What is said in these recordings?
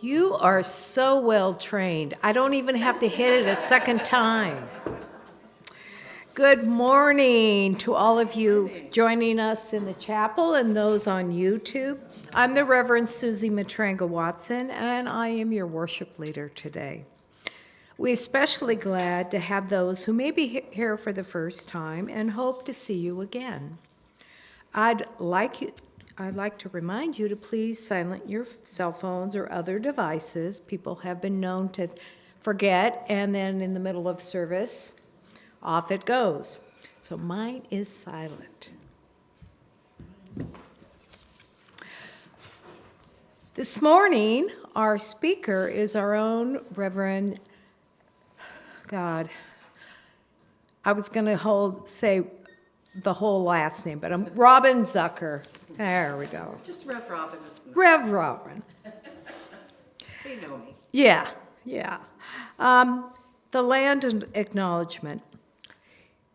You are so well trained. I don't even have to hit it a second time. Good morning to all of you joining us in the chapel and those on YouTube. I'm the Reverend Susie Matranga Watson, and I am your worship leader today. We're especially glad to have those who may be here for the first time and hope to see you again. I'd like to remind you to please silence your cell phones or other devices. People have been known to forget, and then in the middle of service, off it goes. So mine is silent. This morning, our speaker is our own Reverend, I was going to say the whole last name, but I'm Robin Zucker. There we go. Just Rev Robin. Rev Robin. They know me. Yeah. The land and acknowledgement.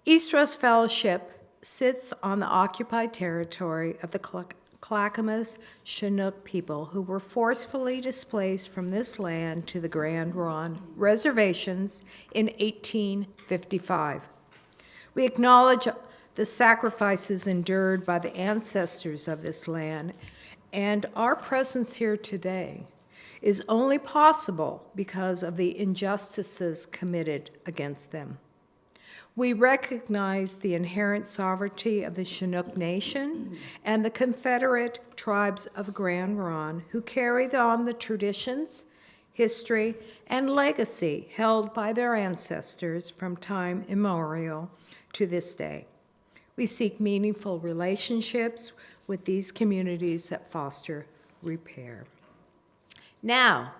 Eastrose Fellowship sits on the occupied territory of the Clackamas Chinook people who were forcefully displaced from this land to the Grand Ronde reservations in 1855. We acknowledge the sacrifices endured by the ancestors of this land, and our presence here today is only possible because of the injustices committed against them. We recognize the inherent sovereignty of the Chinook Nation and the Confederate tribes of Grand Ronde who carry on the traditions, history, and legacy held by their ancestors from time immemorial to this day. We seek meaningful relationships with these communities that foster repair. Now,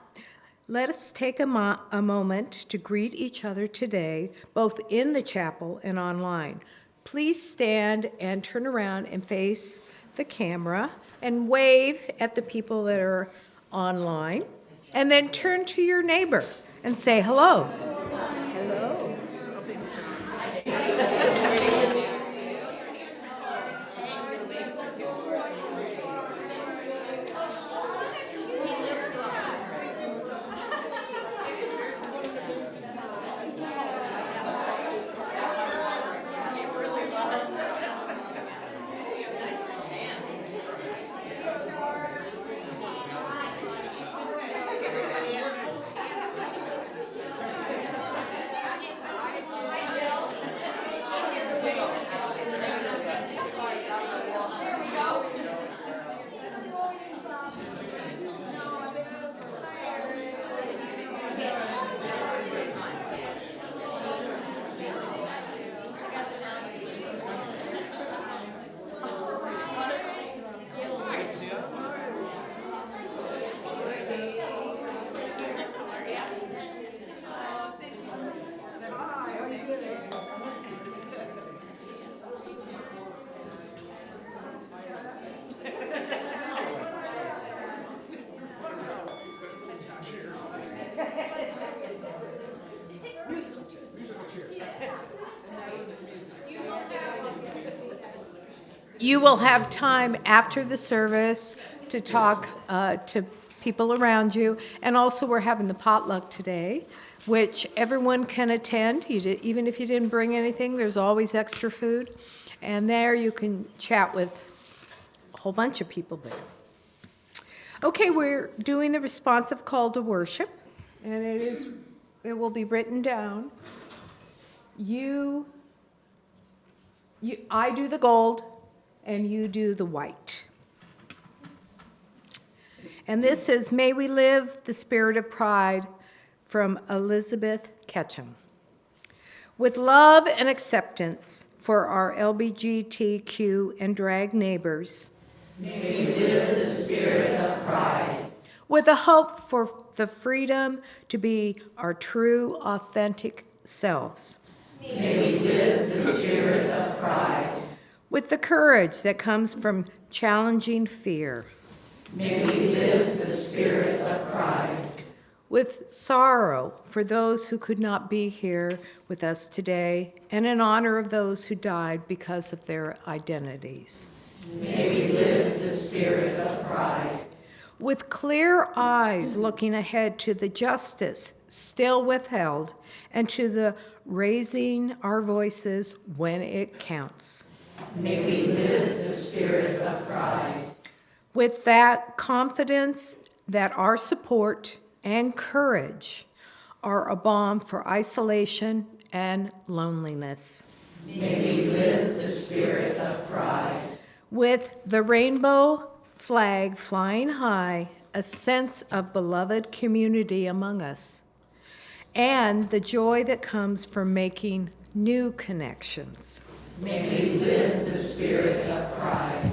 let us take a moment to greet each other today, both in the chapel and online. Please stand and turn around and face the camera and wave at the people that are online, and then turn to your neighbor and say hello. Hello. You will have time after the service to talk to people around you. And also, we're having the potluck today, which everyone can attend. Even if you didn't bring anything, there's always extra food. And there you can chat with a whole bunch of people there. Okay, we're doing the responsive call to worship, and it will be written down. I do the gold, and you do the white. And this is May We Live the Spirit of Pride from Elizabeth Ketchum. With love and acceptance for our LGBTQ and drag neighbors, may we live the spirit of pride. With a hope for the freedom to be our true, authentic selves. May we live the spirit of pride. With the courage that comes from challenging fear. May we live the spirit of pride. With sorrow for those who could not be here with us today, and in honor of those who died because of their identities. May we live the spirit of pride. With clear eyes looking ahead to the justice still withheld and to the raising our voices when it counts. May we live the spirit of pride. With that confidence that our support and courage are a balm for isolation and loneliness. May we live the spirit of pride. With the rainbow flag flying high, a sense of beloved community among us, and the joy that comes from making new connections. May we live the spirit of pride.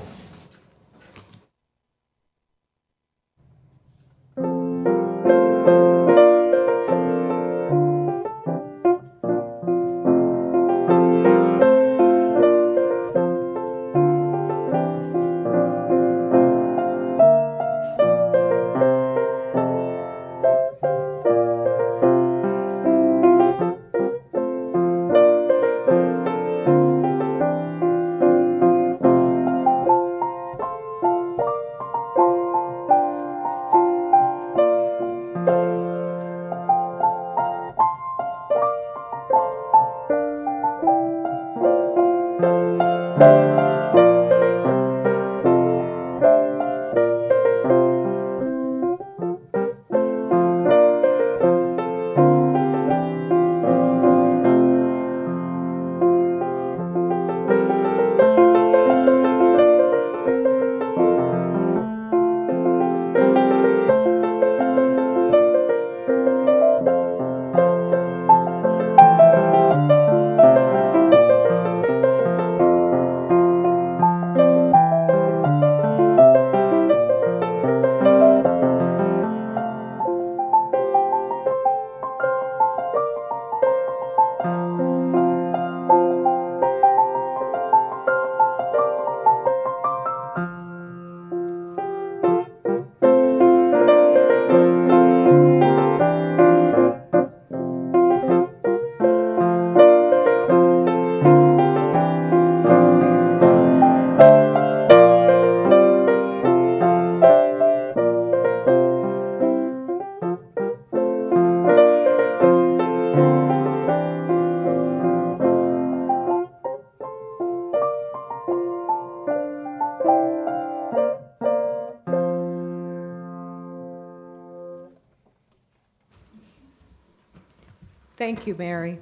Thank you, Mary.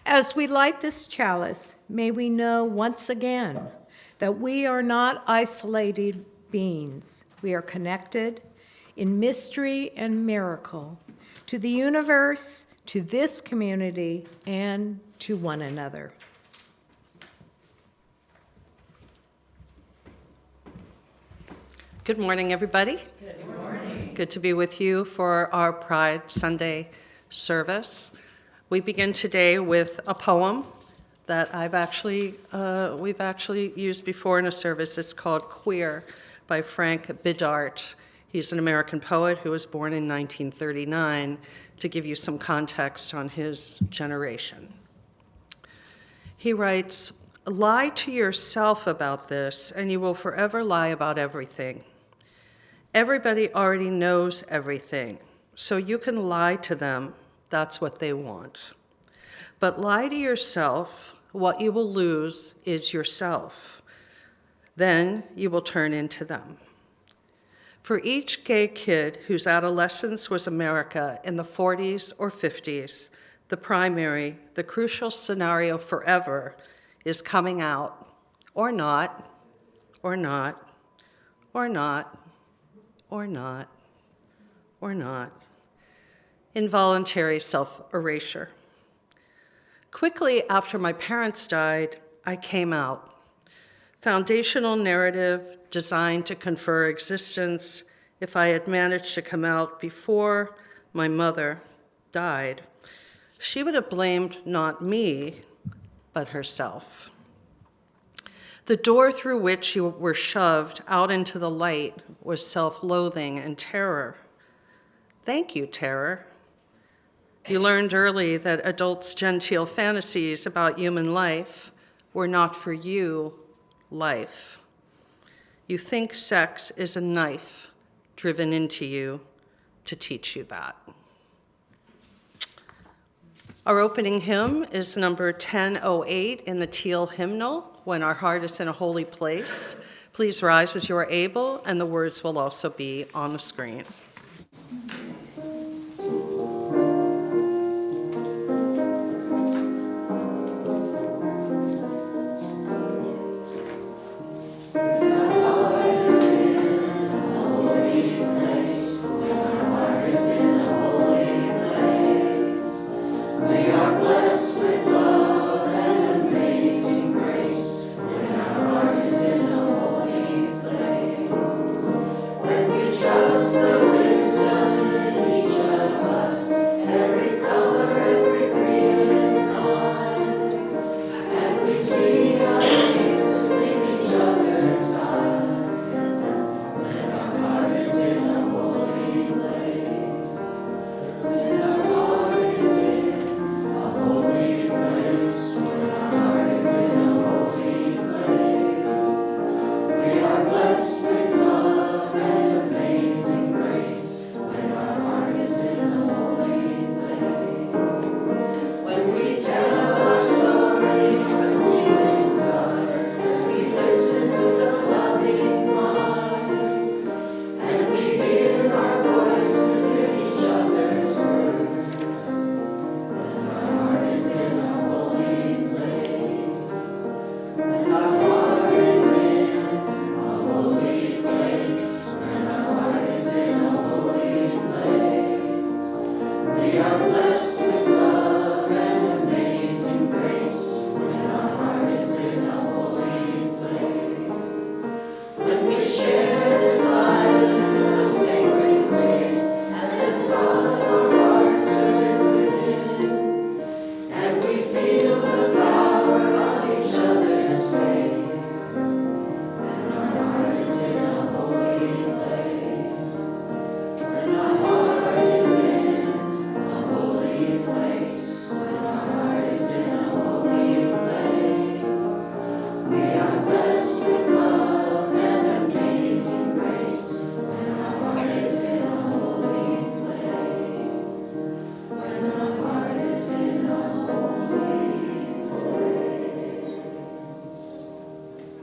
As we light this chalice, may we know once again that we are not isolated beings. We are connected in mystery and miracle to the universe, to this community, and to one another. Good morning, everybody. Good morning. Good to be with you for our Pride Sunday service. We begin today with a poem that we've actually used before in a service. It's called Queer by Frank Bidart. He's an American poet who was born in 1939, to give you some context on his generation. He writes, lie to yourself about this, and you will forever lie about everything. Everybody already knows everything, so you can lie to them. That's what they want. But lie to yourself, what you will lose is yourself. Then you will turn into them. For each gay kid whose adolescence was America in the 40s or 50s, the primary, the crucial scenario forever is coming out, or not, or not, or not, or not, or not. Involuntary self-erasure. Quickly after my parents died, I came out. Foundational narrative designed to confer existence. If I had managed to come out before my mother died, she would have blamed not me, but herself. The door through which you were shoved out into the light was self-loathing and terror. Thank you, terror. You learned early that adults' genteel fantasies about human life were not for you, life. You think sex is a knife driven into you to teach you that. Our opening hymn is number 1008 in the Teal hymnal, When Our Heart is in a Holy Place. Please rise as you are able, and the words will also be on the screen.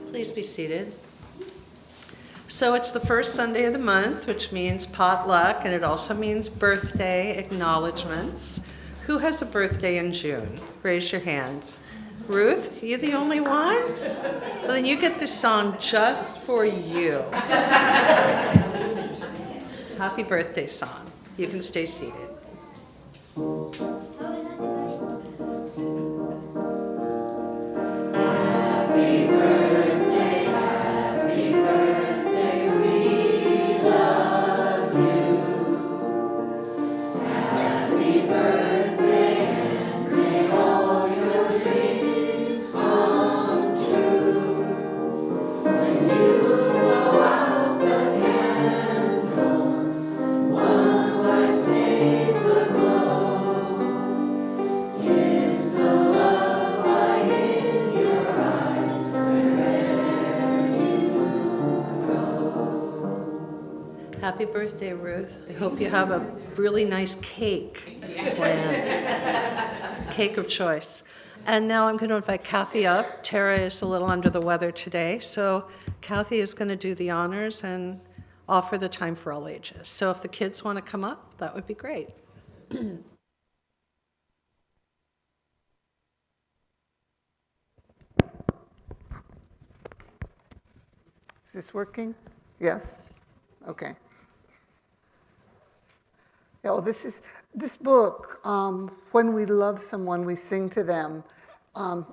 Please be seated. So it's the first Sunday of the month, which means potluck, and it also means birthday acknowledgments. Who has a birthday in June? Raise your hand. Ruth, you the only one? Well, then you get this song just for you. Happy birthday song. You can stay seated. Happy birthday, we love you. Happy birthday, and may all your dreams come true. When you blow out the candles, one light stays aglow. Is the love light in your eyes? Happy birthday, Ruth. I hope you have a really nice cake planned. Cake of choice. And now I'm going to invite Kathy up. Tara is a little under the weather today, so Kathy is going to do the honors and offer the time for all ages. So if the kids want to come up, that would be great. Is this working? Yes? Okay. Yeah, well, this book, When We Love Someone, We Sing to Them,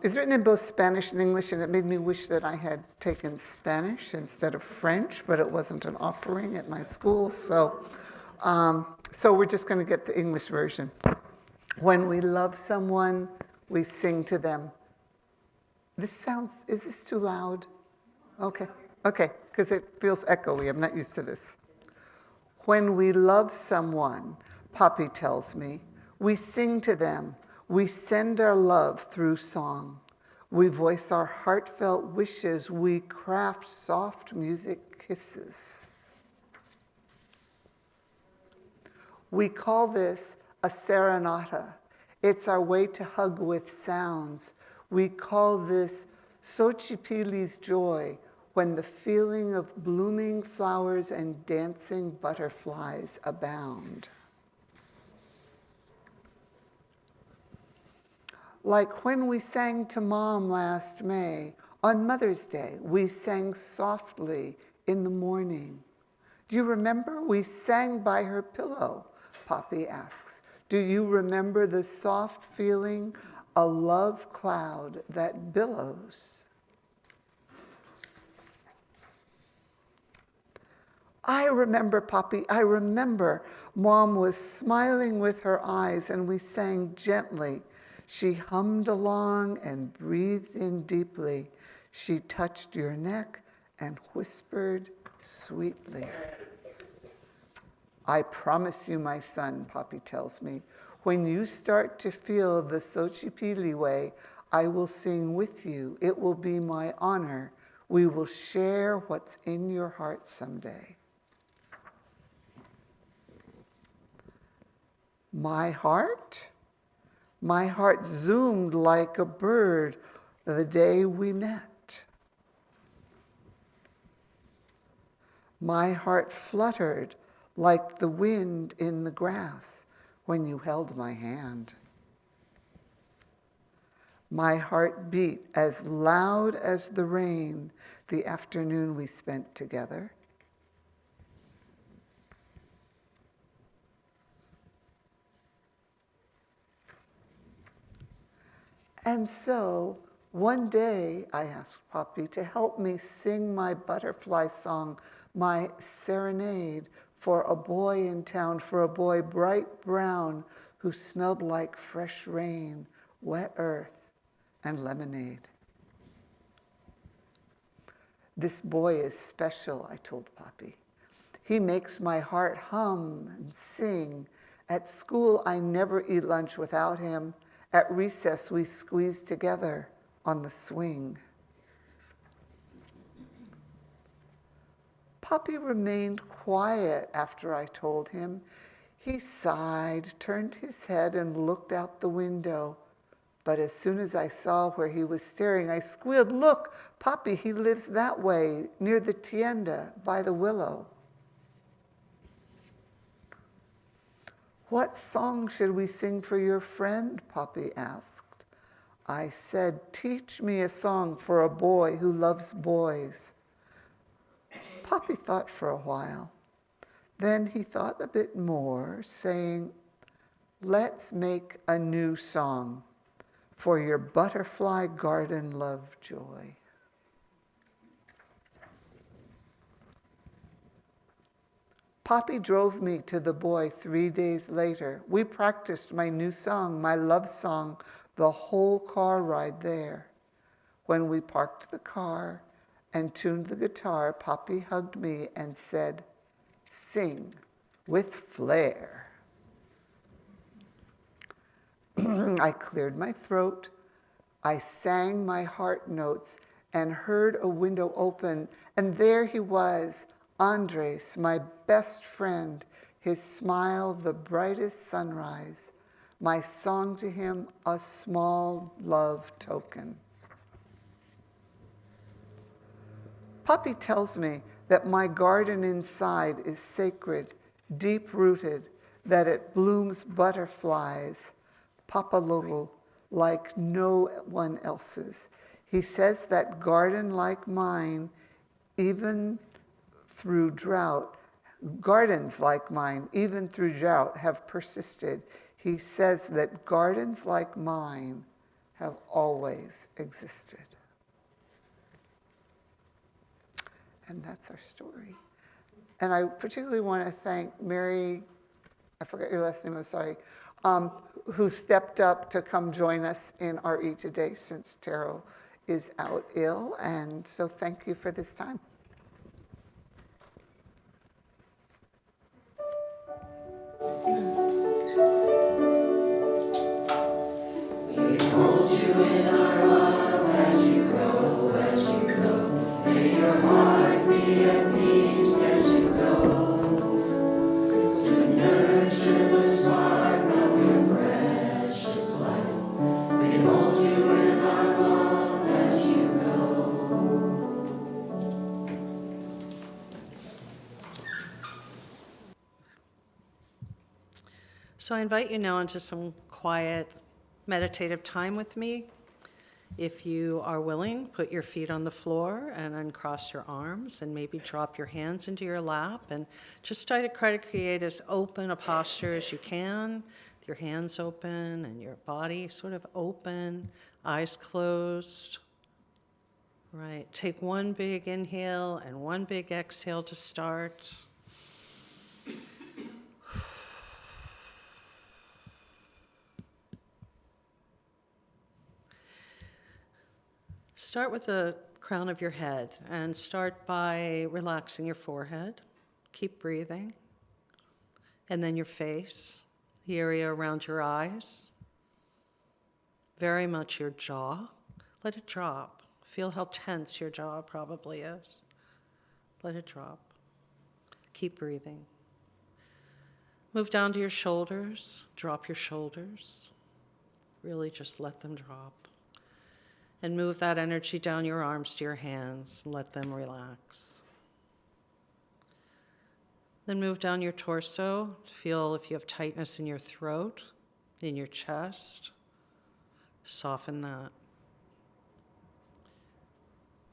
is written in both Spanish and English, and it made me wish that I had taken Spanish instead of French, but it wasn't an offering at my school, so we're just going to get the English version. When we love someone, we sing to them. Is this too loud? Okay, because it feels echoey. I'm not used to this. When we love someone, Poppy tells me, we sing to them. We send our love through song. We voice our heartfelt wishes. We craft soft music kisses. We call this a serenata. It's our way to hug with sounds. We call this Xochipilli's joy, when the feeling of blooming flowers and dancing butterflies abound. Like when we sang to Mom last May, on Mother's Day, we sang softly in the morning. Do you remember? We sang by her pillow, Poppy asks. Do you remember the soft feeling, a love cloud that billows? I remember, Poppy, I remember. Mom was smiling with her eyes and we sang gently. She hummed along and breathed in deeply. She touched your neck and whispered sweetly. I promise you, my son, Poppy tells me, when you start to feel the Xochipilli way, I will sing with you. It will be my honor. We will share what's in your heart someday. My heart zoomed like a bird the day we met. My heart fluttered like the wind in the grass when you held my hand. My heart beat as loud as the rain the afternoon we spent together. And so, one day, I asked Poppy to help me sing my butterfly song, my serenade, for a boy in town, for a boy bright brown who smelled like fresh rain, wet earth, and lemonade. This boy is special, I told Poppy. He makes my heart hum and sing. At school, I never eat lunch without him. At recess, we squeeze together on the swing. Poppy remained quiet after I told him. He sighed, turned his head, and looked out the window. But as soon as I saw where he was staring, I squealed, "Look, Poppy, he lives that way, near the tienda, by the willow." "What song should we sing for your friend?" Poppy asked. I said, "Teach me a song for a boy who loves boys." Poppy thought for a while. Then he thought a bit more, saying, "Let's make a new song for your butterfly garden love joy." Poppy drove me to the boy 3 days later. We practiced my new song, my love song, the whole car ride there. When we parked the car and tuned the guitar, Poppy hugged me and said, "Sing with flair." I cleared my throat. I sang my heart notes and heard a window open, and there he was Andres, my best friend, his smile the brightest sunrise, my song to him a small love token. Puppy tells me that my garden inside is sacred, deep-rooted, that it blooms butterflies, papalotl, like no one else's. He says that garden like mine, even through drought, gardens like mine, even through drought, have persisted. He says that gardens like mine have always existed. And that's our story. And I particularly want to thank Mary, I forgot your last name, I'm sorry, who stepped up to come join us in RE today since Taro is out ill. And so thank you for this time. So I invite you now into some quiet, meditative time with me. If you are willing, put your feet on the floor and uncross your arms and maybe drop your hands into your lap and just try to create as open a posture as you can, with your hands open and your body sort of open, eyes closed. Right, take one big inhale and one big exhale to start. Start with the crown of your head and start by relaxing your forehead. Keep breathing. And then your face, the area around your eyes, very much your jaw. Let it drop. Feel how tense your jaw probably is. Let it drop. Keep breathing. Move down to your shoulders. Drop your shoulders. Really just let them drop. And move that energy down your arms to your hands. Let them relax. Then move down your torso. Feel if you have tightness in your throat, in your chest. Soften that.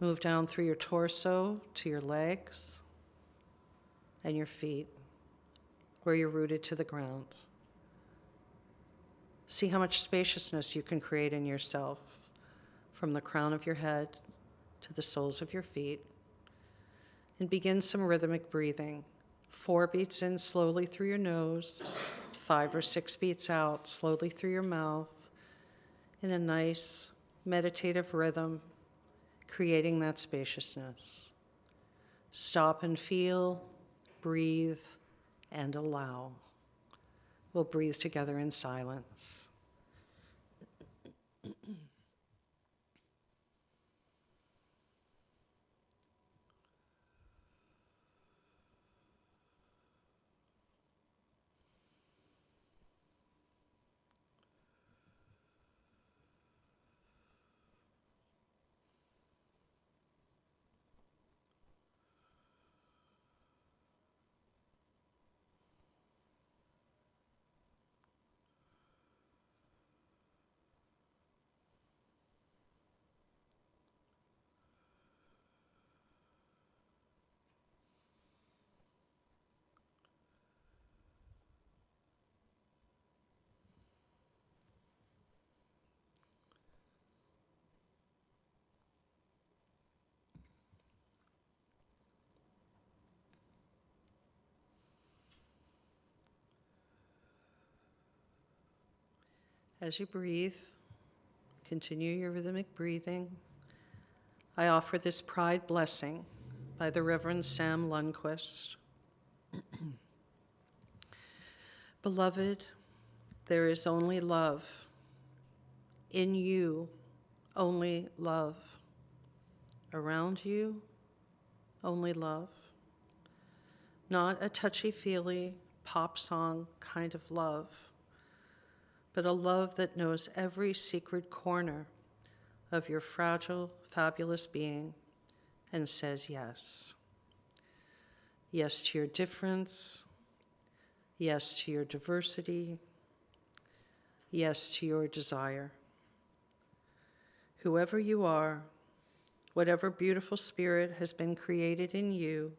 Move down through your torso to your legs and your feet, where you're rooted to the ground. See how much spaciousness you can create in yourself, from the crown of your head to the soles of your feet. And begin some rhythmic breathing. 4 beats in slowly through your nose, 5 or 6 beats out slowly through your mouth, in a nice meditative rhythm, creating that spaciousness. Stop and feel, breathe, and allow. We'll breathe together in silence. As you breathe, continue your rhythmic breathing. I offer this Pride blessing by the Reverend Sam Lundquist. Beloved, there is only love. In you, only love. Around you, only love. not a touchy-feely pop song kind of love, but a love that knows every secret corner of your fragile, fabulous being and says yes. Yes to your difference, yes to your diversity, yes to your desire. Whoever you are, whatever beautiful spirit has been created in you,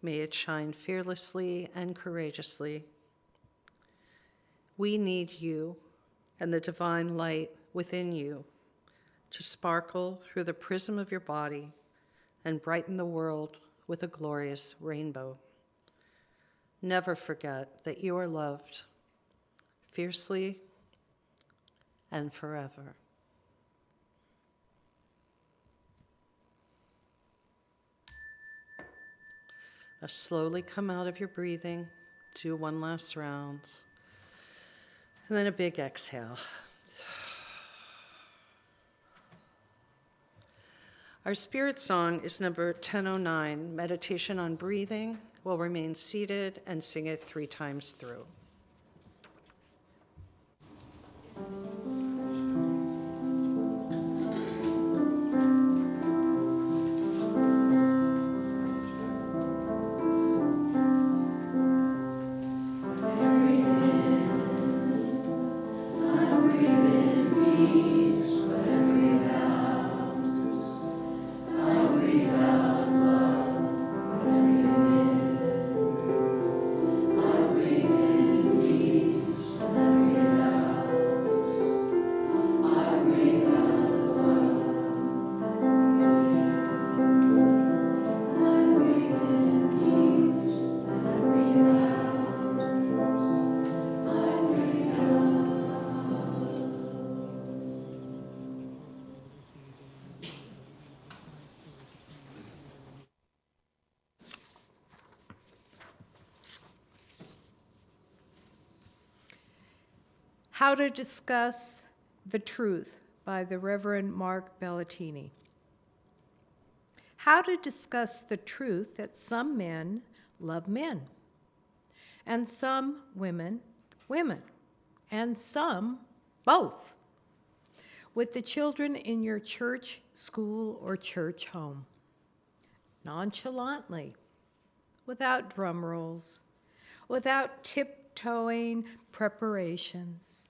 may it shine fearlessly and courageously. We need you and the divine light within you to sparkle through the prism of your body and brighten the world with a glorious rainbow. Never forget that you are loved fiercely and forever. Now slowly come out of your breathing, do one last round, and then a big exhale. Our spirit song is number 1009, Meditation on Breathing. We'll remain seated and sing it 3 times through. How to Discuss the Truth by the Reverend Mark Bellatini. How to discuss the truth that some men love men, and some women, women, and some both, with the children in your church, school, or church home. Nonchalantly, without drum rolls, without tiptoeing preparations,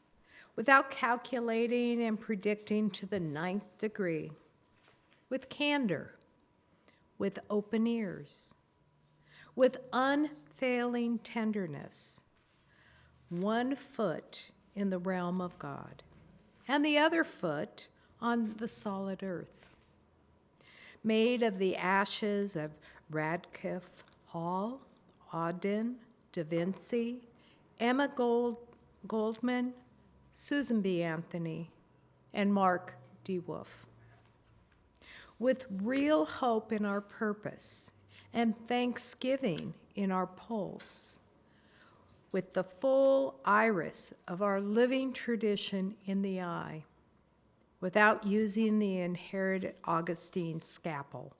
without calculating and predicting to the 9th degree, with candor, with open ears, with unfailing tenderness, 1 foot in the realm of God, and the other foot on the solid earth. Made of the ashes of Radcliffe Hall, Auden, Da Vinci, Emma Goldman, Susan B. Anthony, and Mark D. Wolf. With real hope in our purpose and thanksgiving in our pulse, with the full iris of our living tradition in the eye, without using the inherited Augustine scalpel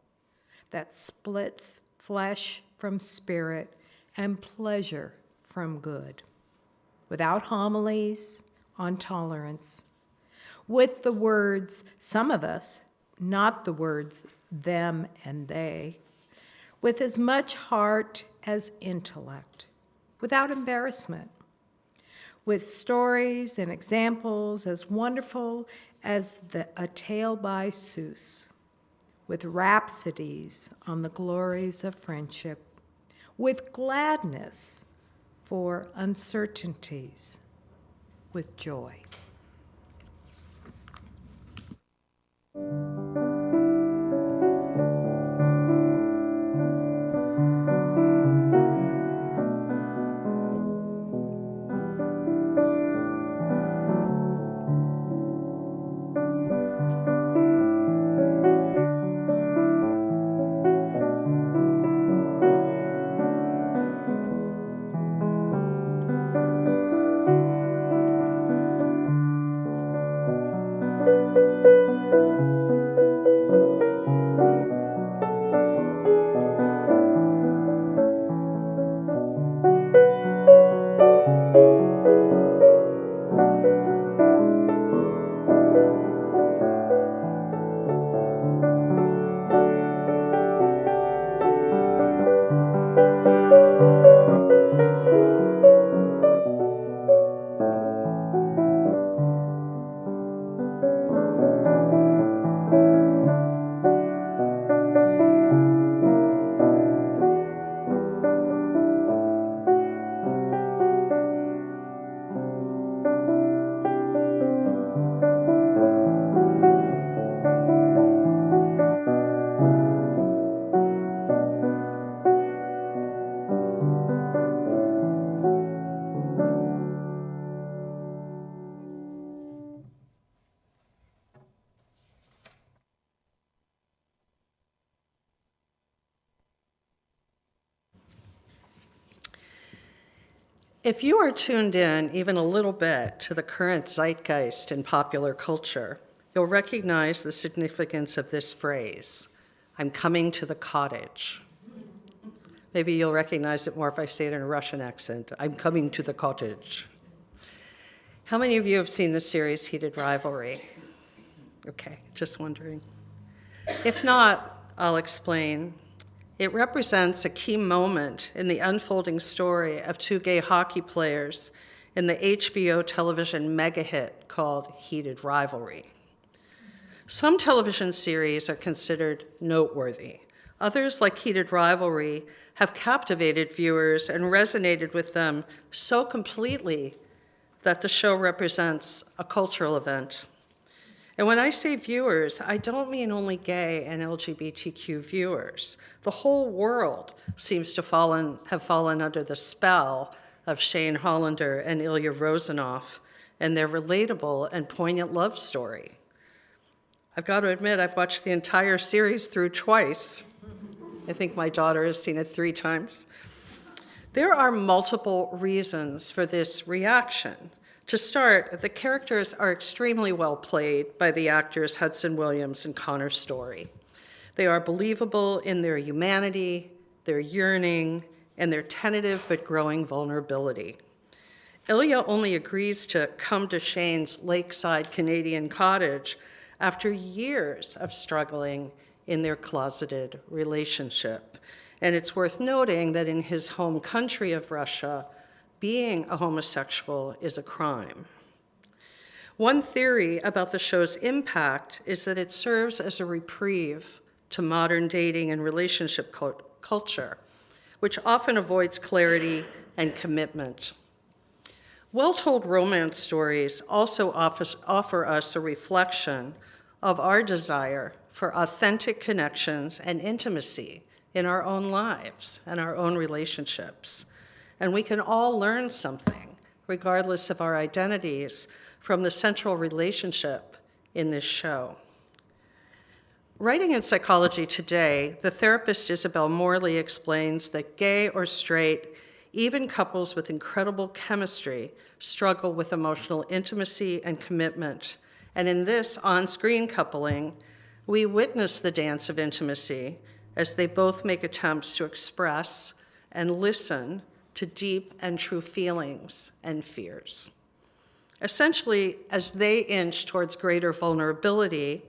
that splits flesh from spirit and pleasure from good, without homilies on tolerance, with the words, some of us, not the words them and they, with as much heart as intellect, without embarrassment, with stories and examples as wonderful as A Tale by Seuss, with rhapsodies on the glories of friendship, with gladness for uncertainties, with joy. If you are tuned in even a little bit to the current zeitgeist in popular culture, you'll recognize the significance of this phrase, "I'm coming to the cottage." Maybe you'll recognize it more if I say it in a Russian accent, "I'm coming to the cottage." How many of you have seen the series Heated Rivalry? Okay, just wondering. If not, I'll explain. It represents a key moment in the unfolding story of two gay hockey players in the HBO television megahit called Heated Rivalry. Some television series are considered noteworthy. Others, like Heated Rivalry, have captivated viewers and resonated with them so completely that the show represents a cultural event. And when I say viewers, I don't mean only gay and LGBTQ viewers. The whole world seems to have fallen under the spell of Shane Hollander and Ilya Rozanoff and their relatable and poignant love story. I've got to admit, I've watched the entire series through twice. I think my daughter has seen it 3 times. There are multiple reasons for this reaction. To start, the characters are extremely well played by the actors Hudson Williams and Connor Story. They are believable in their humanity, their yearning, and their tentative but growing vulnerability. Ilya only agrees to come to Shane's lakeside Canadian cottage after years of struggling in their closeted relationship. And it's worth noting that in his home country of Russia, being a homosexual is a crime. One theory about the show's impact is that it serves as a reprieve to modern dating and relationship culture, which often avoids clarity and commitment. Well-told romance stories also offer us a reflection of our desire for authentic connections and intimacy in our own lives and our own relationships. And we can all learn something, regardless of our identities, from the central relationship in this show. Writing in Psychology Today, the therapist Isabel Morley explains that gay or straight, even couples with incredible chemistry, struggle with emotional intimacy and commitment. And in this on-screen coupling, we witness the dance of intimacy as they both make attempts to express and listen to deep and true feelings and fears. Essentially, as they inch towards greater vulnerability,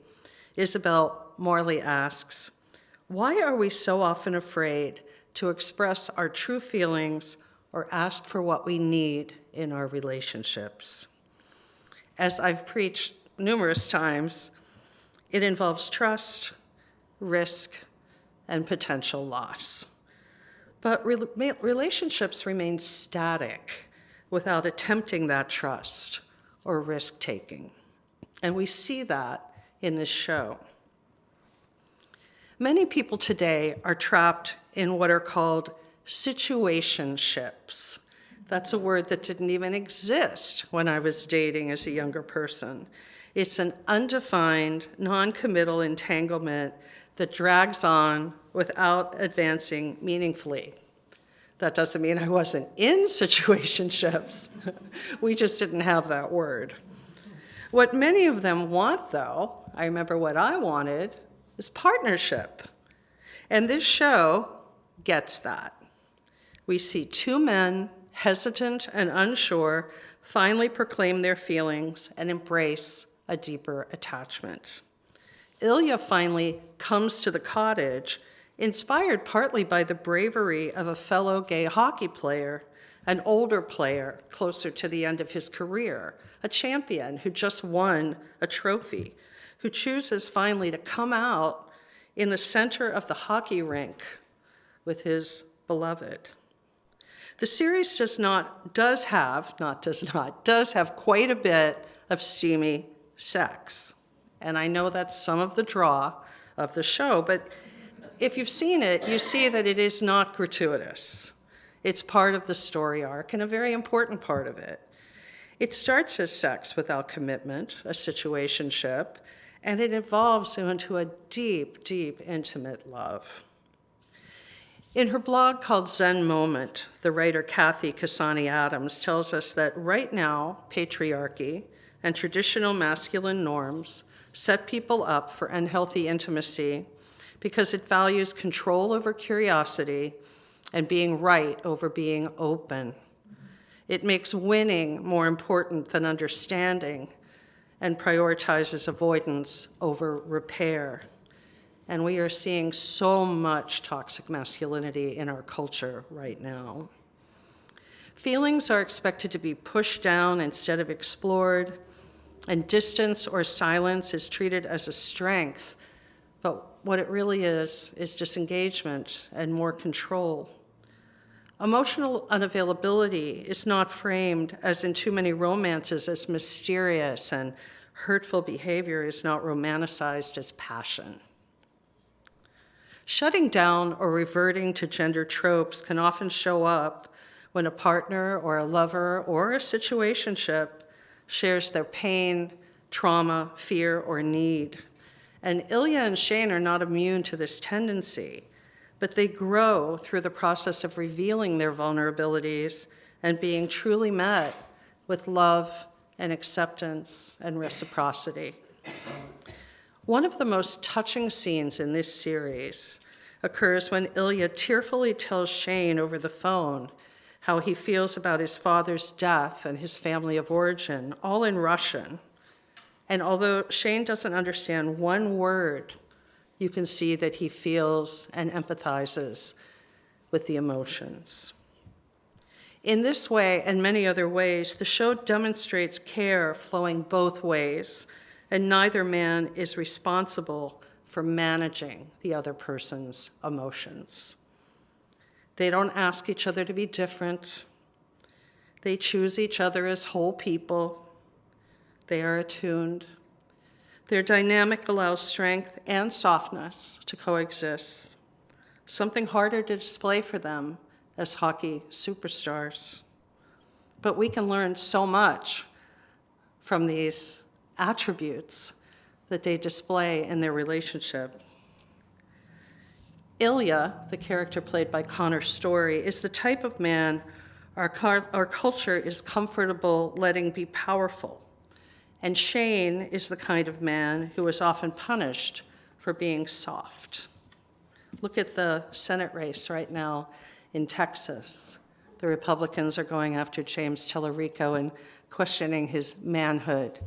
Isabel Morley asks, why are we so often afraid to express our true feelings or ask for what we need in our relationships? As I've preached numerous times, it involves trust, risk, and potential loss. But relationships remain static without attempting that trust or risk-taking. And we see that in this show. Many people today are trapped in what are called situationships. That's a word that didn't even exist when I was dating as a younger person. It's an undefined, non-committal entanglement that drags on without advancing meaningfully. That doesn't mean I wasn't in situationships. We just didn't have that word. What many of them want, though, I remember what I wanted, is partnership. And this show gets that. We see 2 men, hesitant and unsure, finally proclaim their feelings and embrace a deeper attachment. Ilya finally comes to the cottage, inspired partly by the bravery of a fellow gay hockey player, an older player closer to the end of his career, a champion who just won a trophy, who chooses finally to come out in the center of the hockey rink with his beloved. The series does have quite a bit of steamy sex. And I know that's some of the draw of the show, but if you've seen it, you see that it is not gratuitous. It's part of the story arc and a very important part of it. It starts as sex without commitment, a situationship, and it evolves into a deep, deep, intimate love. In her blog called Zen Moment, the writer Kathy Kasani Adams tells us that right now, patriarchy and traditional masculine norms set people up for unhealthy intimacy because it values control over curiosity and being right over being open. It makes winning more important than understanding and prioritizes avoidance over repair. And we are seeing so much toxic masculinity in our culture right now. Feelings are expected to be pushed down instead of explored, and distance or silence is treated as a strength, but what it really is disengagement and more control. Emotional unavailability is not framed, as in too many romances, as mysterious, and hurtful behavior is not romanticized as passion. Shutting down or reverting to gender tropes can often show up when a partner or a lover or a situationship shares their pain, trauma, fear, or need. And Ilya and Shane are not immune to this tendency, but they grow through the process of revealing their vulnerabilities and being truly met with love and acceptance and reciprocity. One of the most touching scenes in this series occurs when Ilya tearfully tells Shane over the phone how he feels about his father's death and his family of origin, all in Russian. And although Shane doesn't understand one word, you can see that he feels and empathizes with the emotions. In this way and many other ways, the show demonstrates care flowing both ways, and neither man is responsible for managing the other person's emotions. They don't ask each other to be different. They choose each other as whole people. They are attuned. Their dynamic allows strength and softness to coexist, something harder to display for them as hockey superstars. But we can learn so much from these attributes that they display in their relationship. Ilya, the character played by Connor Story, is the type of man our culture is comfortable letting be powerful. And Shane is the kind of man who is often punished for being soft. Look at the Senate race right now in Texas. The Republicans are going after James Tellerico and questioning his manhood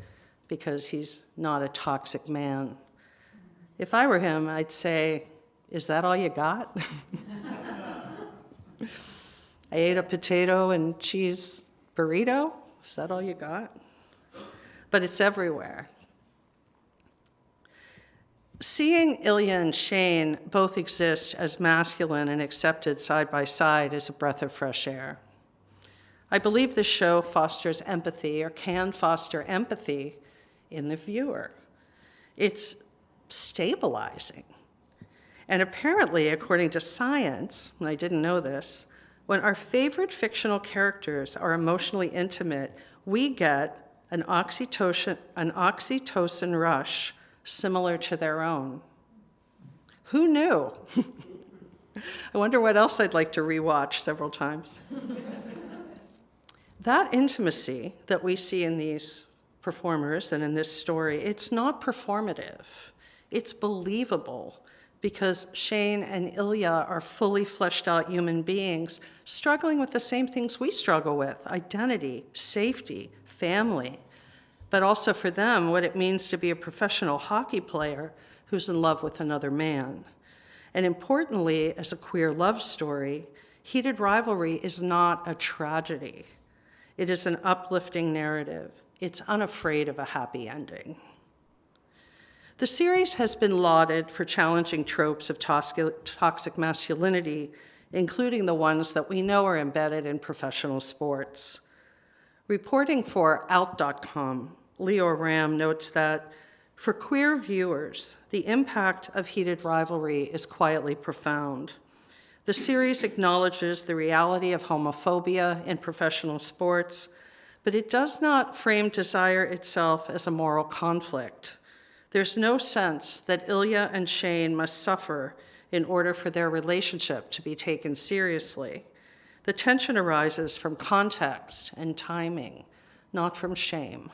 because he's not a toxic man. If I were him, I'd say, is that all you got? I ate a potato and cheese burrito. Is that all you got? But it's everywhere. Seeing Ilya and Shane both exist as masculine and accepted side by side is a breath of fresh air. I believe this show fosters empathy, or can foster empathy, in the viewer. It's stabilizing. And apparently, according to science, and I didn't know this, when our favorite fictional characters are emotionally intimate, we get an oxytocin rush similar to their own. Who knew? I wonder what else I'd like to rewatch several times. That intimacy that we see in these performers and in this story, it's not performative. It's believable because Shane and Ilya are fully fleshed out human beings struggling with the same things we struggle with: identity, safety, family, but also for them what it means to be a professional hockey player who's in love with another man. And importantly, as a queer love story, Heated Rivalry is not a tragedy. It is an uplifting narrative. It's unafraid of a happy ending. The series has been lauded for challenging tropes of toxic masculinity, including the ones that we know are embedded in professional sports. Reporting for Out.com, Leo Ram notes that for queer viewers, the impact of Heated Rivalry is quietly profound. The series acknowledges the reality of homophobia in professional sports, but it does not frame desire itself as a moral conflict. There's no sense that Ilya and Shane must suffer in order for their relationship to be taken seriously. The tension arises from context and timing, not from shame.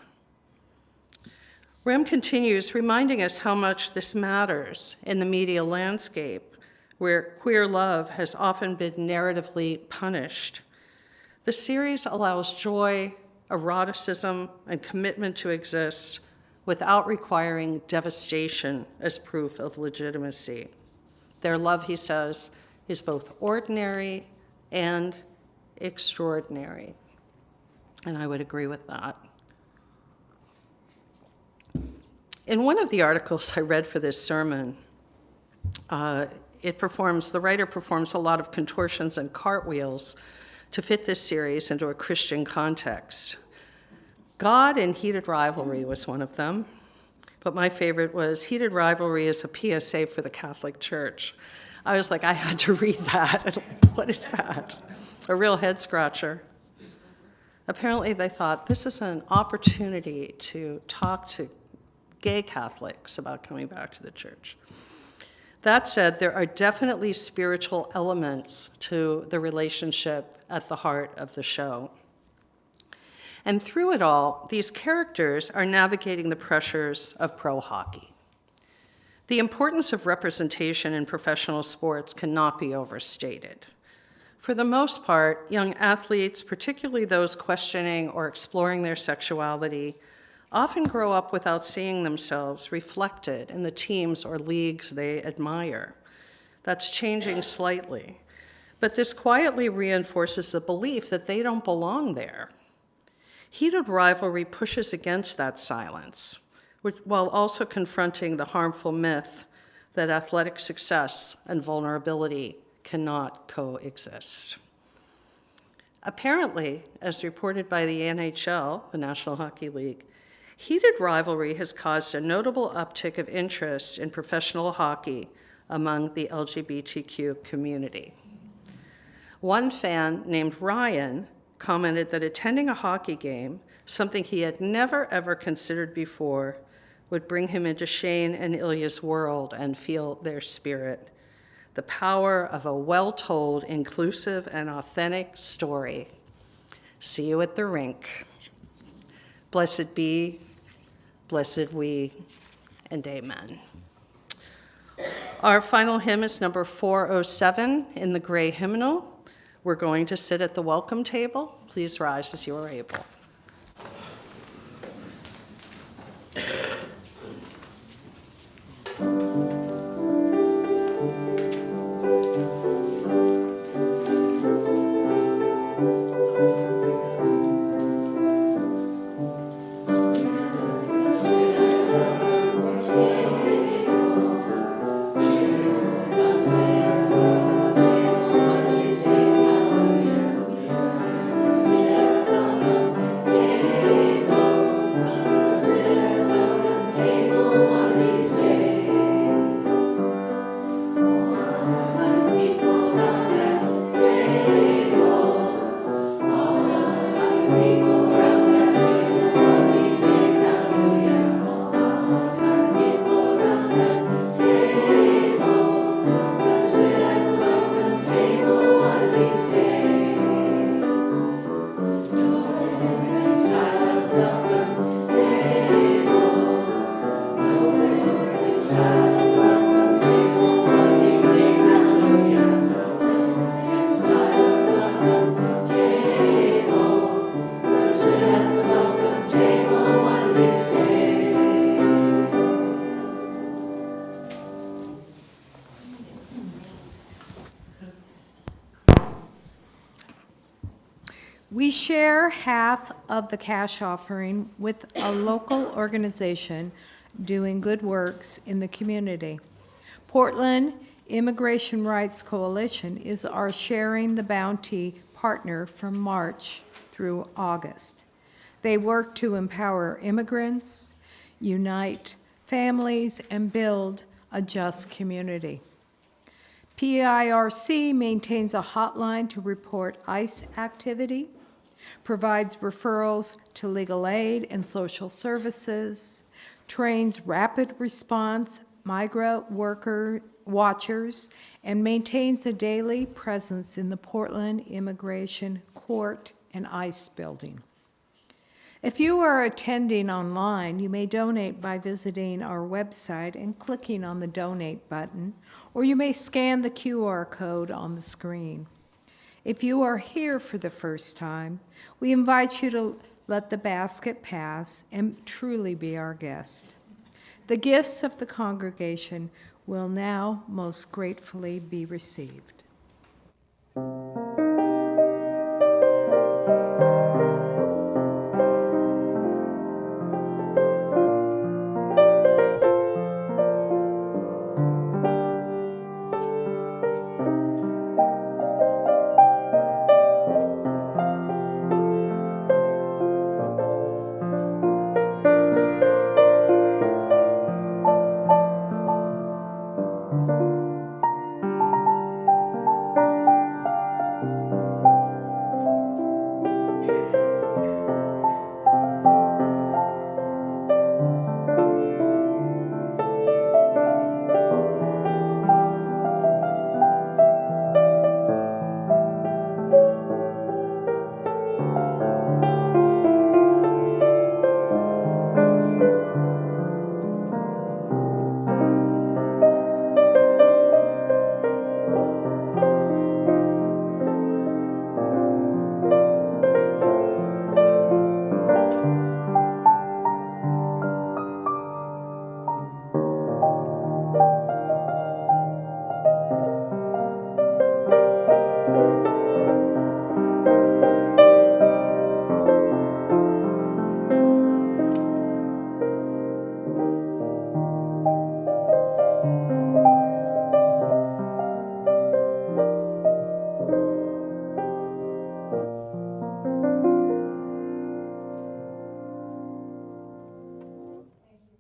Rem continues, reminding us how much this matters in the media landscape, where queer love has often been narratively punished. The series allows joy, eroticism, and commitment to exist without requiring devastation as proof of legitimacy. Their love, he says, is both ordinary and extraordinary. And I would agree with that. In one of the articles I read for this sermon, the writer performs a lot of contortions and cartwheels to fit this series into a Christian context. God in Heated Rivalry was one of them, but my favorite was Heated Rivalry is a PSA for the Catholic Church. I was like, I had to read that. What is that? A real head scratcher. Apparently they thought this is an opportunity to talk to gay Catholics about coming back to the church. That said, there are definitely spiritual elements to the relationship at the heart of the show. And through it all, these characters are navigating the pressures of pro hockey. The importance of representation in professional sports cannot be overstated. For the most part, young athletes, particularly those questioning or exploring their sexuality, often grow up without seeing themselves reflected in the teams or leagues they admire. That's changing slightly. But this quietly reinforces the belief that they don't belong there. Heated Rivalry pushes against that silence, while also confronting the harmful myth that athletic success and vulnerability cannot coexist. Apparently, as reported by the NHL, the National Hockey League, Heated Rivalry has caused a notable uptick of interest in professional hockey among the LGBTQ community. One fan named Ryan commented that attending a hockey game, something he had never ever considered before, would bring him into Shane and Ilya's world and feel their spirit. The power of a well-told, inclusive, and authentic story. See you at the rink. Blessed be, blessed we, and amen. Our final hymn is number 407 in the gray hymnal. We're going to sit at the welcome table. Please rise as you are able. We share half of the cash offering with a local organization doing good works in the community. Portland Immigration Rights Coalition is our Sharing the Bounty partner from March through August. They work to empower immigrants, unite families, and build a just community. PIRC maintains a hotline to report ICE activity, provides referrals to legal aid and social services, trains rapid response migrant worker watchers, and maintains a daily presence in the Portland Immigration Court and ICE building. If you are attending online, you may donate by visiting our website and clicking on the donate button, or you may scan the QR code on the screen. If you are here for the first time, we invite you to let the basket pass and truly be our guest. The gifts of the congregation will now most gratefully be received.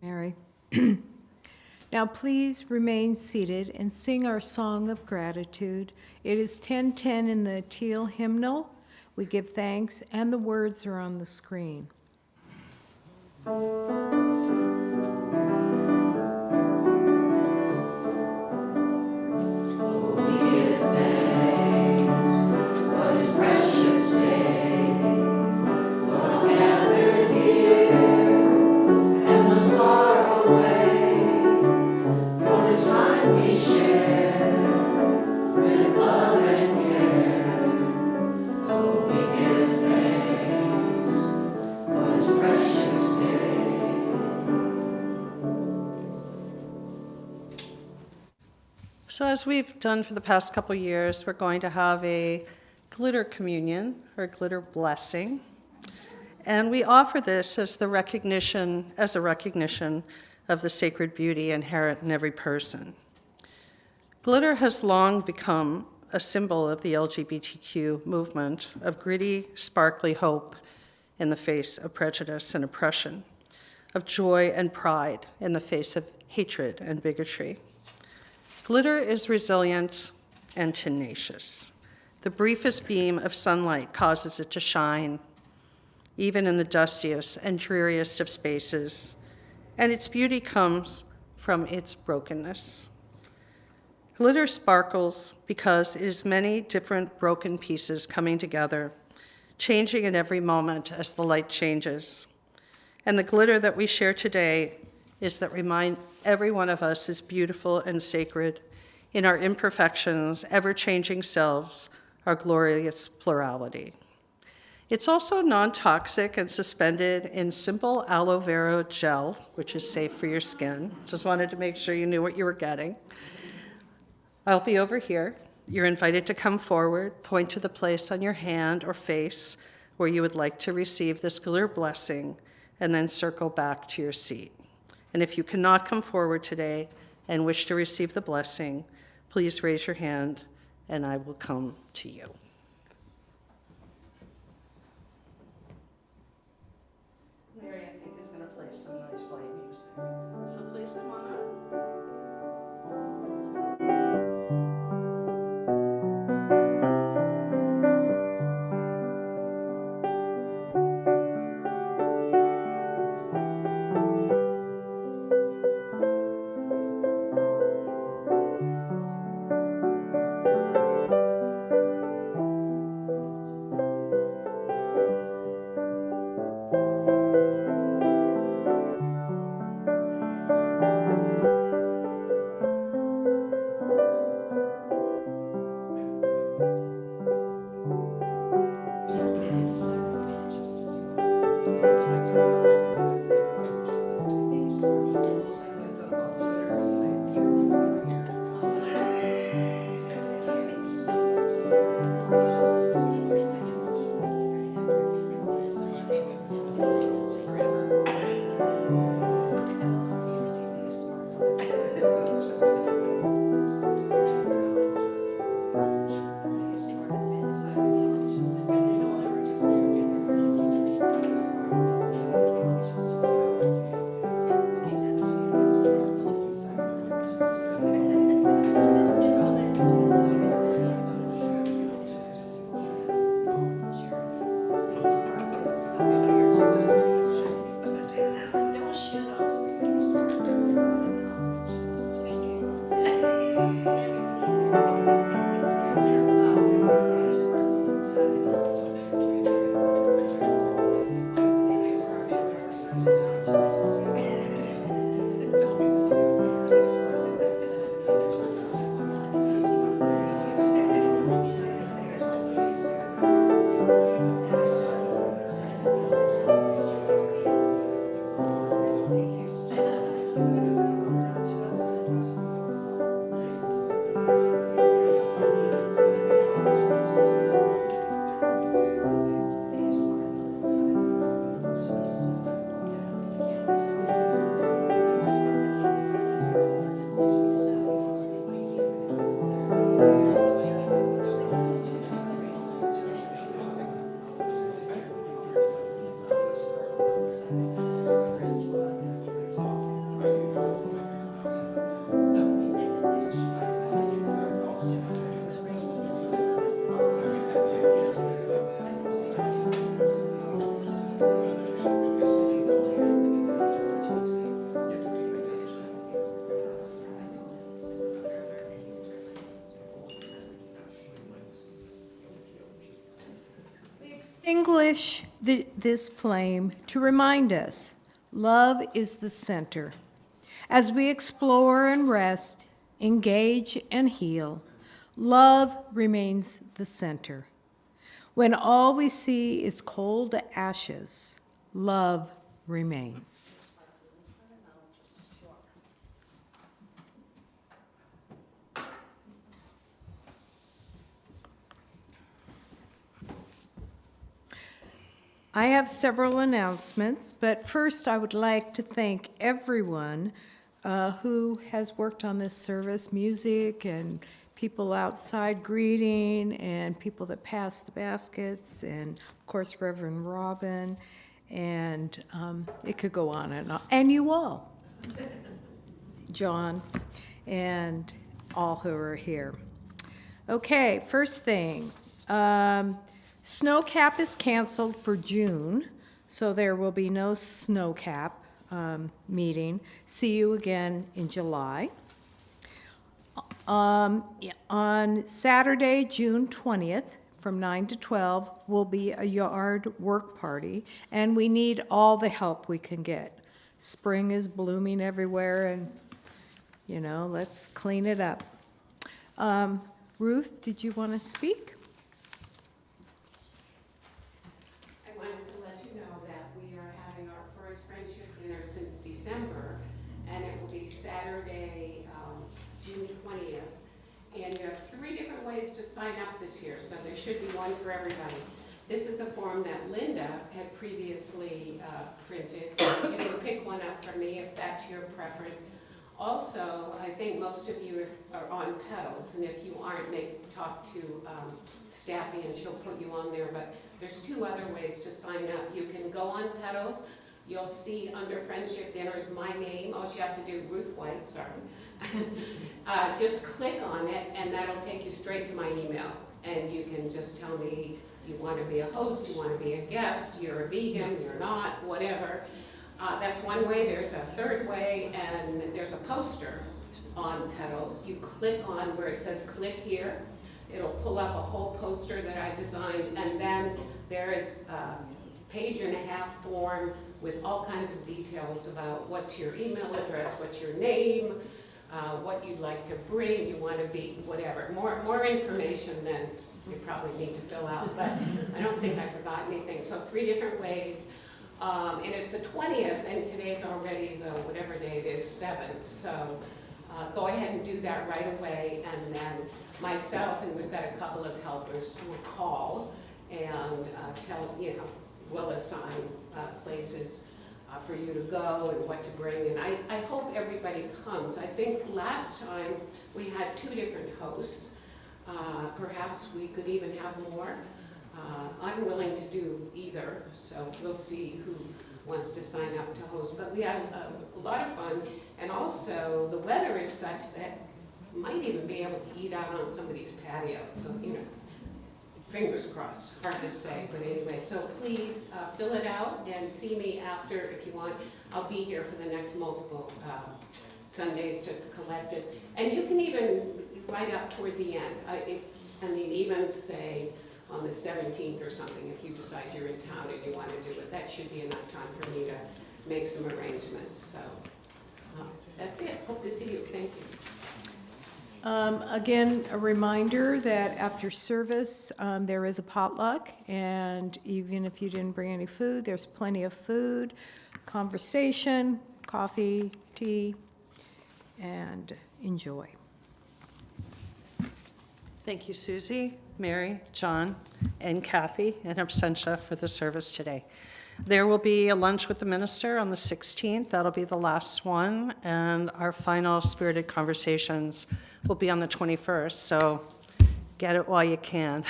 Mary. Now please remain seated and sing our song of gratitude. It is 10:10 in the teal hymnal. We give thanks, and the words are on the screen. So as we've done for the past couple years, we're going to have a glitter communion or glitter blessing. And we offer this as a recognition of the sacred beauty inherent in every person. Glitter has long become a symbol of the LGBTQ movement, of gritty, sparkly hope in the face of prejudice and oppression, of joy and pride in the face of hatred and bigotry. Glitter is resilient and tenacious. The briefest beam of sunlight causes it to shine, even in the dustiest and dreariest of spaces, and its beauty comes from its brokenness. Glitter sparkles because it is many different broken pieces coming together, changing in every moment as the light changes. And the glitter that we share today is that remind every one of us is beautiful and sacred in our imperfections, ever-changing selves, our glorious plurality. It's also non-toxic and suspended in simple aloe vera gel, which is safe for your skin. Just wanted to make sure you knew what you were getting. I'll be over here. You're invited to come forward, point to the place on your hand or face where you would like to receive this glitter blessing, and then circle back to your seat. And if you cannot come forward today and wish to receive the blessing, please raise your hand and I will come to you. Mary, I think, is going to play some nice light music. So please come on up. Rekindlish this flame to remind us love is the center. As we explore and rest, engage and heal, love remains the center. When all we see is cold ashes, love remains. I have several announcements, but first I would like to thank everyone who has worked on this service, music and people outside greeting and people that pass the baskets, and of course Reverend Robin, and it could go on and on. And you all, John, and all who are here. Okay, first thing. Snow cap is canceled for June, so there will be no snow cap meeting. See you again in July. On Saturday, June 20th, from 9 to 12, will be a yard work party, and we need all the help we can get. Spring is blooming everywhere, and, you know, let's clean it up. Ruth, did you want to speak? I wanted to let you know that we are having our first friendship dinner since December, and it will be Saturday, June 20th. And there are 3 different ways to sign up this year, so there should be one for everybody. This is a form that Linda had previously printed. You can pick one up for me if that's your preference. Also, I think most of you are on Petals, and if you aren't, talk to Staffy and she'll put you on there, but there's 2 other ways to sign up. You can go on Petals, you'll see under Friendship Dinners my name, all you have to do, Ruth White, sorry. Just click on it and that'll take you straight to my email, and you can just tell me you want to be a host, you want to be a guest, you're a vegan, you're not, whatever. That's one way. There's a third way, and there's a poster on Petals. You click on where it says click here. It'll pull up a whole poster that I designed, and then there is a 1.5-page form with all kinds of details about what's your email address, what's your name, what you'd like to bring, you want to be, whatever. More information than you probably need to fill out, but I don't think I forgot anything. So 3 different ways. And it's the 20th, and today's already the, whatever day it is, 7th. So go ahead and do that right away, and then myself, and we've got a couple of helpers, will call and tell, we'll assign places for you to go and what to bring. And I hope everybody comes. I think last time we had 2 different hosts. Perhaps we could even have more. I'm willing to do either, so we'll see who wants to sign up to host. But we had a lot of fun, and also the weather is such that you might even be able to eat out on somebody's patio. So, fingers crossed, hard to say, but anyway. So please fill it out and see me after if you want. I'll be here for the next multiple Sundays to collect this. And you can even write up toward the end. Even say, on the 17th or something, if you decide you're in town and you want to do it. That should be enough time for me to make some arrangements. So that's it. Hope to see you. Thank you. Again, a reminder that after service, there is a potluck, and even if you didn't bring any food, there's plenty of food, conversation, coffee, tea, and enjoy. Thank you, Susie, Mary, John, and Kathy in absentia for the service today. There will be a lunch with the minister on the 16th. That'll be the last one, and our final spirited conversations will be on the 21st, so get it while you can.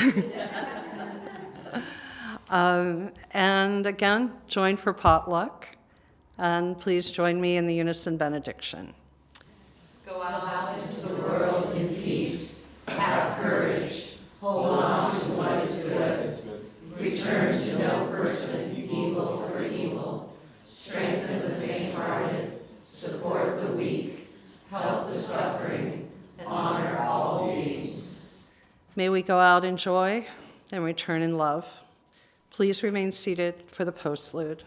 And again, join for potluck, and please join me in the unison benediction. Go out into the world in peace. Have courage. Hold on to what is good. Return to no person evil for evil. Strengthen the faint-hearted. Support the weak. Help the suffering. And honor all beings. May we go out in joy and return in love. Please remain seated for the postlude.